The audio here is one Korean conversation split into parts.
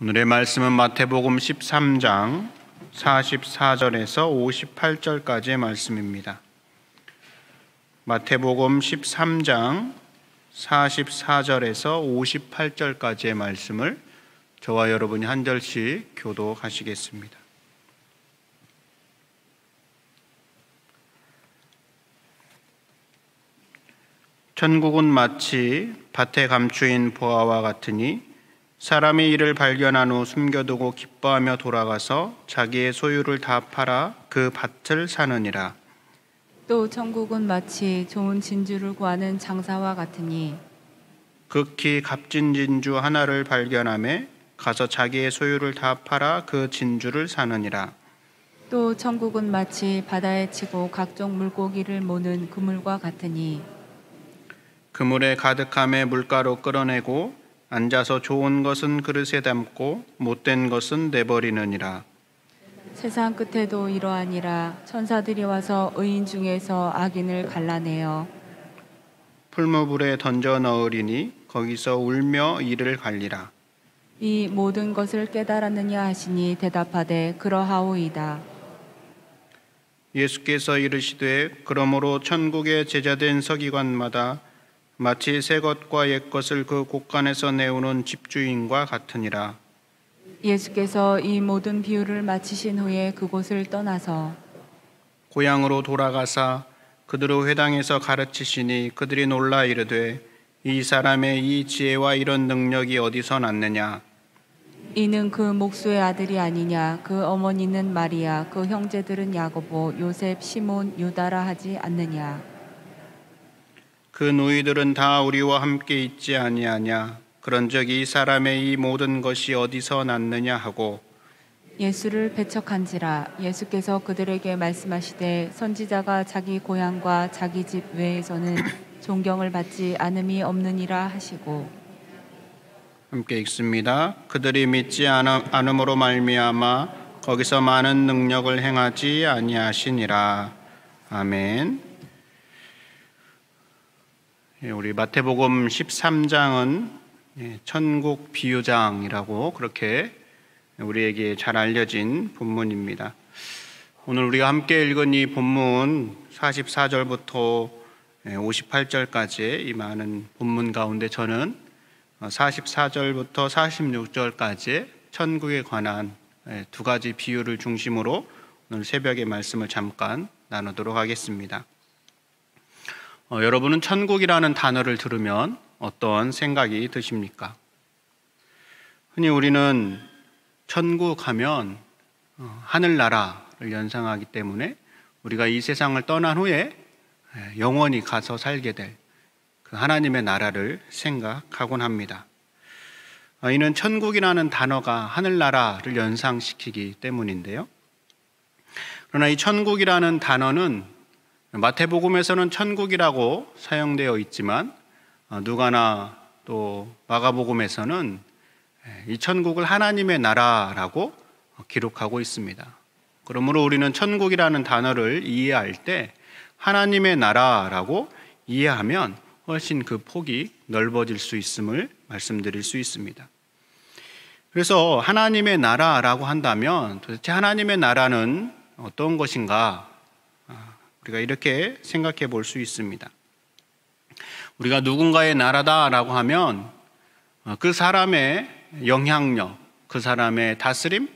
오늘의 말씀은 마태복음 13장 44절에서 58절까지의 말씀입니다. 마태복음 13장 44절에서 58절까지의 말씀을 저와 여러분이 한 절씩 교독하시겠습니다. 천국은 마치 밭에 감추인 보화와 같으니 사람이 이를 발견한 후 숨겨두고 기뻐하며 돌아가서 자기의 소유를 다 팔아 그 밭을 사느니라. 또 천국은 마치 좋은 진주를 구하는 장사와 같으니 극히 값진 진주 하나를 발견하매 가서 자기의 소유를 다 팔아 그 진주를 사느니라. 또 천국은 마치 바다에 치고 각종 물고기를 모는 그물과 같으니 그물에 가득함에 물가로 끌어내고 앉아서 좋은 것은 그릇에 담고 못된 것은 내버리느니라. 세상 끝에도 이러하니라. 천사들이 와서 의인 중에서 악인을 갈라내어 풀무불에 던져 넣으리니 거기서 울며 이를 갈리라. 이 모든 것을 깨달았느냐 하시니 대답하되 그러하오이다. 예수께서 이르시되 그러므로 천국의 제자된 서기관마다 마치 새 것과 옛 것을 그 곳간에서 내오는 집주인과 같으니라. 예수께서 이 모든 비유를 마치신 후에 그곳을 떠나서 고향으로 돌아가사 그들의 회당에서 가르치시니 그들이 놀라 이르되 이 사람의 이 지혜와 이런 능력이 어디서 났느냐. 이는 그 목수의 아들이 아니냐. 그 어머니는 마리아, 그 형제들은 야고보, 요셉, 시몬, 유다라 하지 않느냐. 그 누이들은 다 우리와 함께 있지 아니하냐. 그런즉 이 사람의 이 모든 것이 어디서 났느냐 하고 예수를 배척한지라. 예수께서 그들에게 말씀하시되 선지자가 자기 고향과 자기 집 외에서는 존경을 받지 않음이 없느니라 하시고 함께 읽습니다. 그들이 믿지 않음으로 말미암아 거기서 많은 능력을 행하지 아니하시니라. 아멘. 우리 마태복음 13장은 천국 비유장이라고 그렇게 우리에게 잘 알려진 본문입니다. 오늘 우리가 함께 읽은 이 본문 44절부터 58절까지의 이 많은 본문 가운데 저는 44절부터 46절까지의 천국에 관한 두 가지 비유를 중심으로 오늘 새벽의 말씀을 잠깐 나누도록 하겠습니다. 여러분은 천국이라는 단어를 들으면 어떤 생각이 드십니까? 흔히 우리는 천국 하면 하늘나라를 연상하기 때문에 우리가 이 세상을 떠난 후에 영원히 가서 살게 될 그 하나님의 나라를 생각하곤 합니다. 이는 천국이라는 단어가 하늘나라를 연상시키기 때문인데요. 그러나 이 천국이라는 단어는 마태복음에서는 천국이라고 사용되어 있지만 누가나 또 마가복음에서는 이 천국을 하나님의 나라라고 기록하고 있습니다. 그러므로 우리는 천국이라는 단어를 이해할 때 하나님의 나라라고 이해하면 훨씬 그 폭이 넓어질 수 있음을 말씀드릴 수 있습니다. 그래서 하나님의 나라라고 한다면 도대체 하나님의 나라는 어떤 것인가? 우리가 이렇게 생각해 볼 수 있습니다. 우리가 누군가의 나라다라고 하면 그 사람의 영향력, 그 사람의 다스림,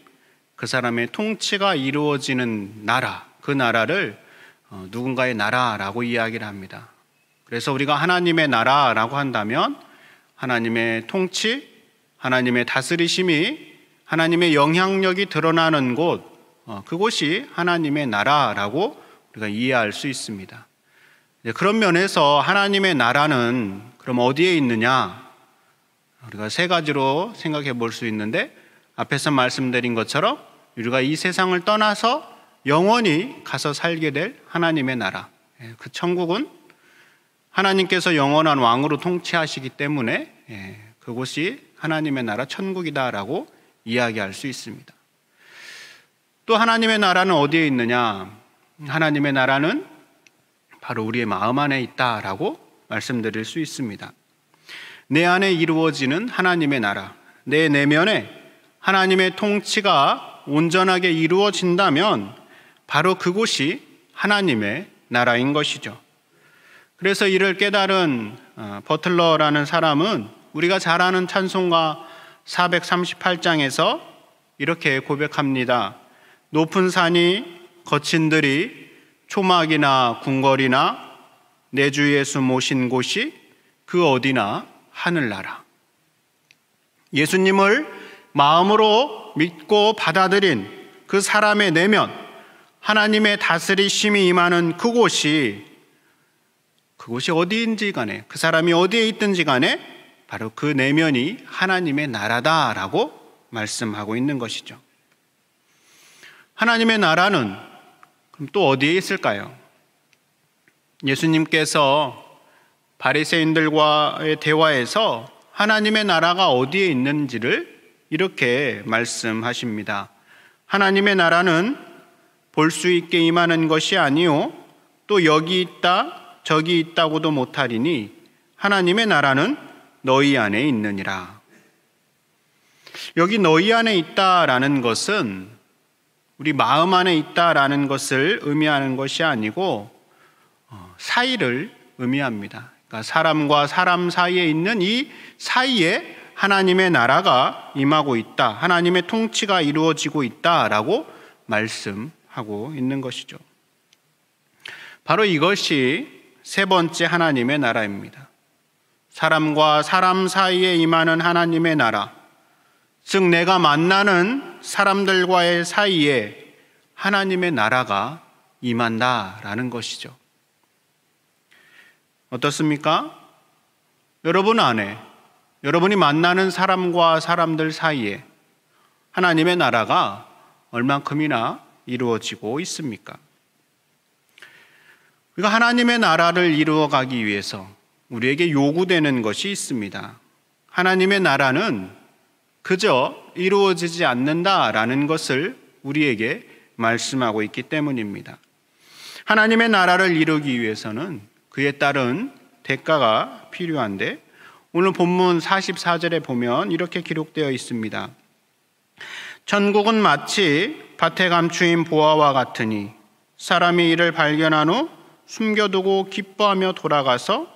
그 사람의 통치가 이루어지는 나라, 그 나라를 누군가의 나라라고 이야기를 합니다. 그래서 우리가 하나님의 나라라고 한다면 하나님의 통치, 하나님의 다스리심이, 하나님의 영향력이 드러나는 곳, 그곳이 하나님의 나라라고 우리가 이해할 수 있습니다. 그런 면에서 하나님의 나라는 그럼 어디에 있느냐? 우리가 세 가지로 생각해 볼 수 있는데 앞에서 말씀드린 것처럼 우리가 이 세상을 떠나서 영원히 가서 살게 될 하나님의 나라, 그 천국은 하나님께서 영원한 왕으로 통치하시기 때문에 그곳이 하나님의 나라 천국이다라고 이야기할 수 있습니다. 또 하나님의 나라는 어디에 있느냐? 하나님의 나라는 바로 우리의 마음 안에 있다라고 말씀드릴 수 있습니다. 내 안에 이루어지는 하나님의 나라, 내 내면에 하나님의 통치가 온전하게 이루어진다면 바로 그곳이 하나님의 나라인 것이죠. 그래서 이를 깨달은 버틀러라는 사람은 우리가 잘 아는 찬송가 438장에서 이렇게 고백합니다. 높은 산이 거친 들이 초막이나 궁궐이나 내 주 예수 모신 곳이 그 어디나 하늘나라. 예수님을 마음으로 믿고 받아들인 그 사람의 내면, 하나님의 다스리심이 임하는 그곳이 어디인지 간에, 그 사람이 어디에 있든지 간에 바로 그 내면이 하나님의 나라다라고 말씀하고 있는 것이죠. 하나님의 나라는 그럼 또 어디에 있을까요? 예수님께서 바리새인들과의 대화에서 하나님의 나라가 어디에 있는지를 이렇게 말씀하십니다. 하나님의 나라는 볼 수 있게 임하는 것이 아니요 또 여기 있다 저기 있다고도 못하리니 하나님의 나라는 너희 안에 있느니라. 여기 너희 안에 있다라는 것은 우리 마음 안에 있다라는 것을 의미하는 것이 아니고 사이를 의미합니다. 그러니까 사람과 사람 사이에 있는 이 사이에 하나님의 나라가 임하고 있다, 하나님의 통치가 이루어지고 있다라고 말씀하고 있는 것이죠. 바로 이것이 세 번째 하나님의 나라입니다. 사람과 사람 사이에 임하는 하나님의 나라, 즉 내가 만나는 사람들과의 사이에 하나님의 나라가 임한다라는 것이죠. 어떻습니까? 여러분 안에, 여러분이 만나는 사람과 사람들 사이에 하나님의 나라가 얼만큼이나 이루어지고 있습니까? 우리가 하나님의 나라를 이루어가기 위해서 우리에게 요구되는 것이 있습니다. 하나님의 나라는 그저 이루어지지 않는다라는 것을 우리에게 말씀하고 있기 때문입니다. 하나님의 나라를 이루기 위해서는 그에 따른 대가가 필요한데 오늘 본문 44절에 보면 이렇게 기록되어 있습니다. 천국은 마치 밭에 감추인 보화와 같으니 사람이 이를 발견한 후 숨겨두고 기뻐하며 돌아가서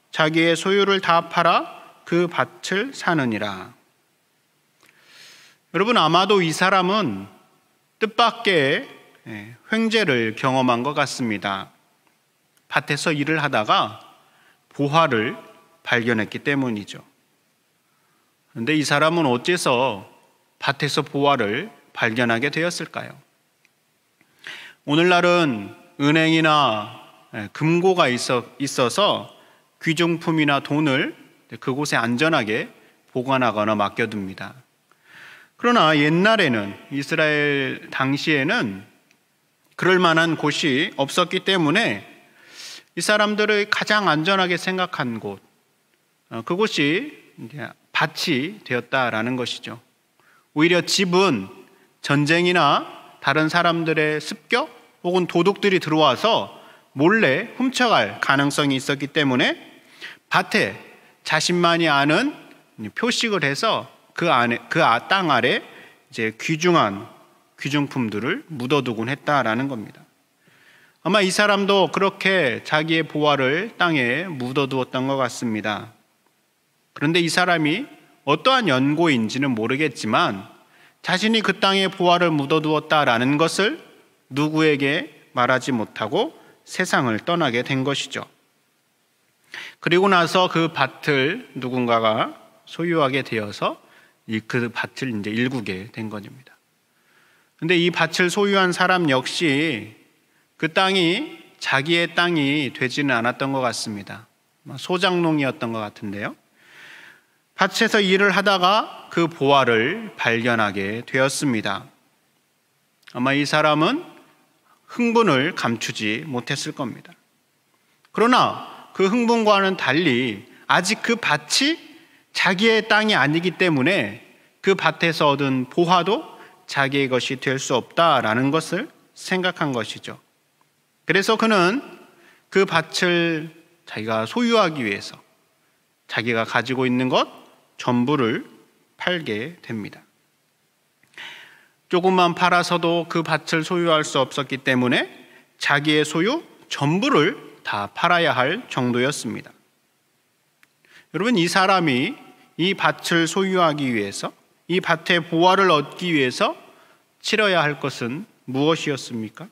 자기의 소유를 다 팔아 그 밭을 사느니라. 여러분, 아마도 이 사람은 뜻밖의 횡재를 경험한 것 같습니다. 밭에서 일을 하다가 보화를 발견했기 때문이죠. 그런데 이 사람은 어째서 밭에서 보화를 발견하게 되었을까요? 오늘날은 은행이나 금고가 있어서 귀중품이나 돈을 그곳에 안전하게 보관하거나 맡겨둡니다. 그러나 옛날에는, 이스라엘 당시에는 그럴 만한 곳이 없었기 때문에 이 사람들의 가장 안전하게 생각한 곳, 그곳이 밭이 되었다라는 것이죠. 오히려 집은 전쟁이나 다른 사람들의 습격 혹은 도둑들이 들어와서 몰래 훔쳐갈 가능성이 있었기 때문에 밭에 자신만이 아는 표식을 해서 그 땅 아래 이제 귀중한 귀중품들을 묻어두곤 했다라는 겁니다. 아마 이 사람도 그렇게 자기의 보화를 땅에 묻어두었던 것 같습니다. 그런데 이 사람이 어떠한 연고인지는 모르겠지만 자신이 그 땅에 보화를 묻어두었다라는 것을 누구에게 말하지 못하고 세상을 떠나게 된 것이죠. 그리고 나서 그 밭을 누군가가 소유하게 되어서 그 밭을 이제 일구게 된 것입니다. 그런데 이 밭을 소유한 사람 역시 그 땅이 자기의 땅이 되지는 않았던 것 같습니다. 소작농이었던 것 같은데요. 밭에서 일을 하다가 그 보화를 발견하게 되었습니다. 아마 이 사람은 흥분을 감추지 못했을 겁니다. 그러나 그 흥분과는 달리 아직 그 밭이 자기의 땅이 아니기 때문에 그 밭에서 얻은 보화도 자기의 것이 될 수 없다라는 것을 생각한 것이죠. 그래서 그는 그 밭을 자기가 소유하기 위해서 자기가 가지고 있는 것 전부를 팔게 됩니다. 조금만 팔아서도 그 밭을 소유할 수 없었기 때문에 자기의 소유 전부를 다 팔아야 할 정도였습니다. 여러분, 이 사람이 이 밭을 소유하기 위해서, 이 밭의 보화를 얻기 위해서 치러야 할 것은 무엇이었습니까?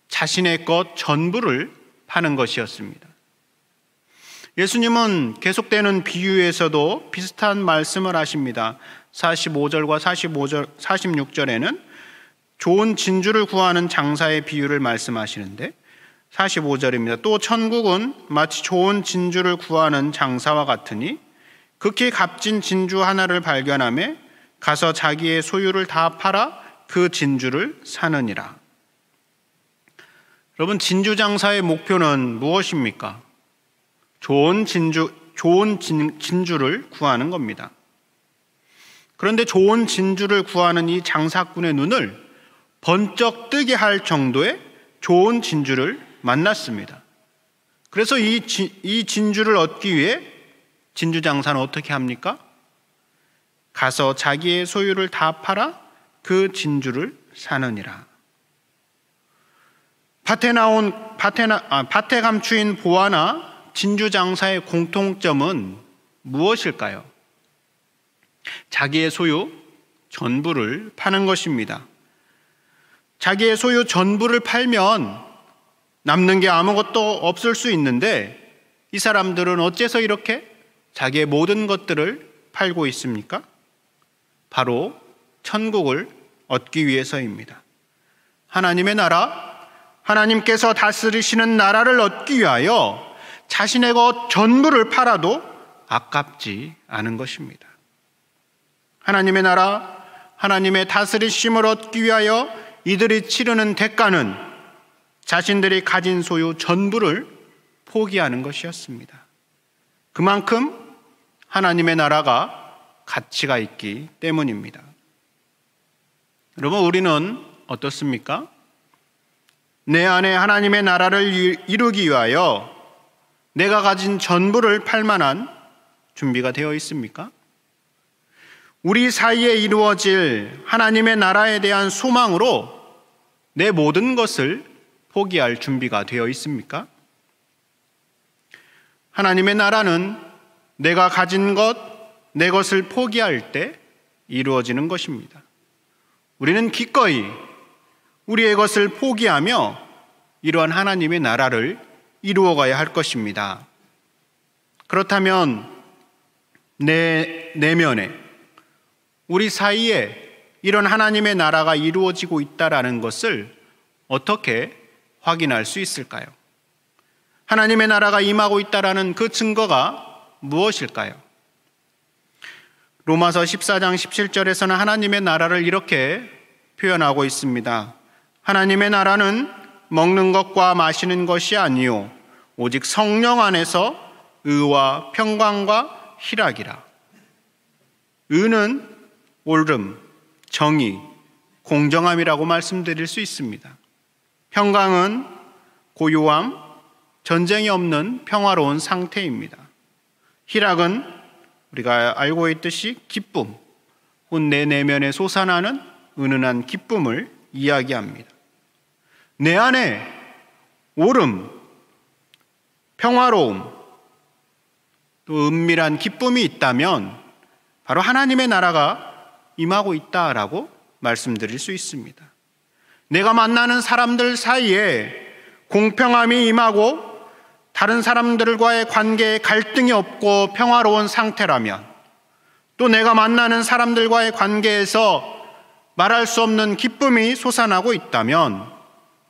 자신의 것 전부를 파는 것이었습니다. 예수님은 계속되는 비유에서도 비슷한 말씀을 하십니다. 45절과 46절에는 좋은 진주를 구하는 장사의 비유를 말씀하시는데 45절입니다. 또 천국은 마치 좋은 진주를 구하는 장사와 같으니 극히 값진 진주 하나를 발견하며 가서 자기의 소유를 다 팔아 그 진주를 사느니라. 여러분, 진주 장사의 목표는 무엇입니까? 좋은 진주를 구하는 겁니다. 그런데 좋은 진주를 구하는 이 장사꾼의 눈을 번쩍 뜨게 할 정도의 좋은 진주를 만났습니다. 그래서 이 진주를 얻기 위해 진주 장사는 어떻게 합니까? 가서 자기의 소유를 다 팔아 그 진주를 사느니라. 밭에 감추인 보화나 진주 장사의 공통점은 무엇일까요? 자기의 소유 전부를 파는 것입니다. 자기의 소유 전부를 팔면 남는 게 아무것도 없을 수 있는데 이 사람들은 어째서 이렇게 자기의 모든 것들을 팔고 있습니까? 바로 천국을 얻기 위해서입니다. 하나님의 나라, 하나님께서 다스리시는 나라를 얻기 위하여 자신의 것 전부를 팔아도 아깝지 않은 것입니다. 하나님의 나라, 하나님의 다스리심을 얻기 위하여 이들이 치르는 대가는 자신들이 가진 소유 전부를 포기하는 것이었습니다. 그만큼 하나님의 나라가 가치가 있기 때문입니다. 여러분, 우리는 어떻습니까? 내 안에 하나님의 나라를 이루기 위하여 내가 가진 전부를 팔 만한 준비가 되어 있습니까? 우리 사이에 이루어질 하나님의 나라에 대한 소망으로 내 모든 것을 포기할 준비가 되어 있습니까? 하나님의 나라는 내가 가진 것, 내 것을 포기할 때 이루어지는 것입니다. 우리는 기꺼이 우리의 것을 포기하며 이러한 하나님의 나라를 이루어가야 할 것입니다. 그렇다면 내 내면에, 우리 사이에 이런 하나님의 나라가 이루어지고 있다라는 것을 어떻게 확인할 수 있을까요? 하나님의 나라가 임하고 있다라는 그 증거가 무엇일까요? 로마서 14장 17절에서는 하나님의 나라를 이렇게 표현하고 있습니다. 하나님의 나라는 먹는 것과 마시는 것이 아니요 오직 성령 안에서 의와 평강과 희락이라. 의는 옳음, 정의, 공정함이라고 말씀드릴 수 있습니다. 평강은 고요함, 전쟁이 없는 평화로운 상태입니다. 희락은 우리가 알고 있듯이 기쁨, 곧 내 내면에 솟아나는 은은한 기쁨을 이야기합니다. 내 안에 옳음, 평화로움, 또 은밀한 기쁨이 있다면 바로 하나님의 나라가 임하고 있다라고 말씀드릴 수 있습니다. 내가 만나는 사람들 사이에 공평함이 임하고 다른 사람들과의 관계에 갈등이 없고 평화로운 상태라면, 또 내가 만나는 사람들과의 관계에서 말할 수 없는 기쁨이 솟아나고 있다면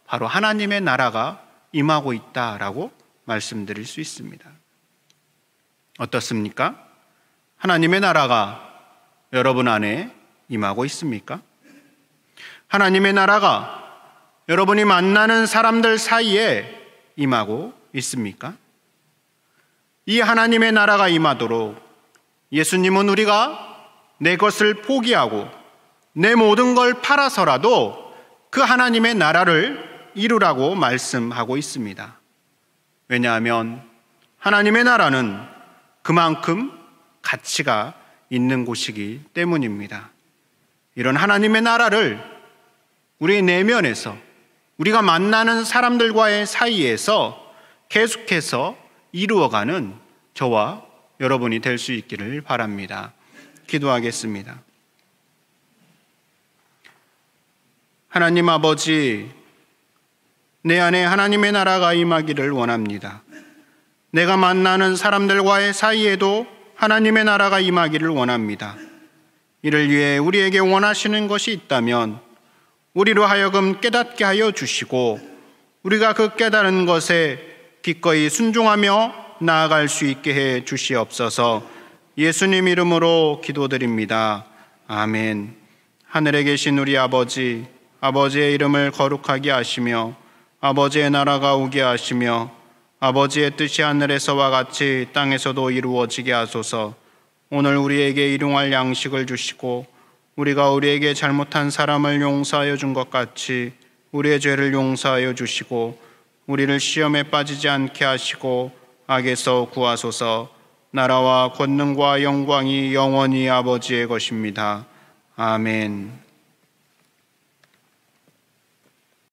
바로 하나님의 나라가 임하고 있다라고 말씀드릴 수 있습니다. 어떻습니까? 하나님의 나라가 여러분 안에 임하고 있습니까? 하나님의 나라가 여러분이 만나는 사람들 사이에 임하고 있습니까? 이 하나님의 나라가 임하도록 예수님은 우리가 내 것을 포기하고 내 모든 걸 팔아서라도 그 하나님의 나라를 이루라고 말씀하고 있습니다. 왜냐하면 하나님의 나라는 그만큼 가치가 있는 곳이기 때문입니다. 이런 하나님의 나라를 우리 내면에서, 우리가 만나는 사람들과의 사이에서 계속해서 이루어가는 저와 여러분이 될 수 있기를 바랍니다. 기도하겠습니다. 하나님 아버지, 내 안에 하나님의 나라가 임하기를 원합니다. 내가 만나는 사람들과의 사이에도 하나님의 나라가 임하기를 원합니다. 이를 위해 우리에게 원하시는 것이 있다면 우리로 하여금 깨닫게 하여 주시고 우리가 그 깨달은 것에 기꺼이 순종하며 나아갈 수 있게 해 주시옵소서. 예수님 이름으로 기도드립니다. 아멘. 하늘에 계신 우리 아버지, 아버지의 이름을 거룩하게 하시며 아버지의 나라가 오게 하시며 아버지의 뜻이 하늘에서와 같이 땅에서도 이루어지게 하소서. 오늘 우리에게 일용할 양식을 주시고 우리가 우리에게 잘못한 사람을 용서하여 준 것 같이 우리의 죄를 용서하여 주시고 우리를 시험에 빠지지 않게 하시고 악에서 구하소서. 나라와 권능과 영광이 영원히 아버지의 것입니다. 아멘.